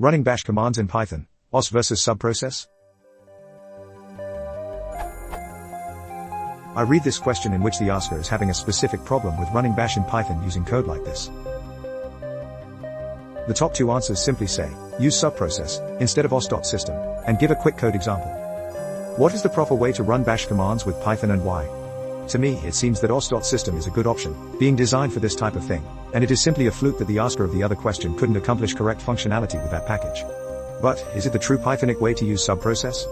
Running bash commands in Python, OS versus subprocess? I read this question in which the asker is having a specific problem with running bash in Python using code like this. The top two answers simply say, use subprocess, instead of os.system, and give a quick code example. What is the proper way to run bash commands with Python and why? To me, it seems that os.system is a good option, being designed for this type of thing, and it is simply a fluke that the asker of the other question couldn't accomplish correct functionality with that package. But, is it the true Pythonic way to use subprocess?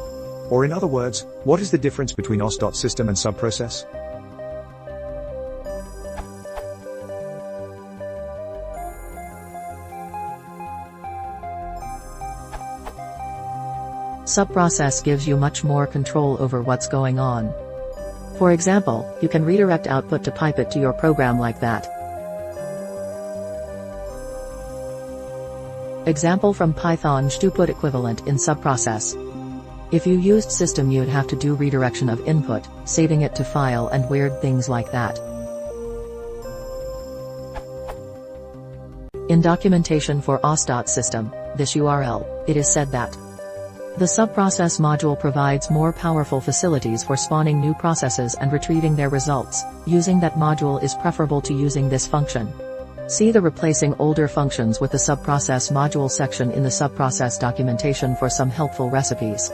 Or in other words, what is the difference between os.system and subprocess? Subprocess gives you much more control over what's going on. For example, you can redirect output to pipe it to your program like that. Example from Python's to-put equivalent in subprocess. If you used system, you'd have to do redirection of input, saving it to file and weird things like that. In documentation for os.system, this URL, it is said that the subprocess module provides more powerful facilities for spawning new processes and retrieving their results. Using that module is preferable to using this function. See the replacing older functions with the subprocess module section in the subprocess documentation for some helpful recipes.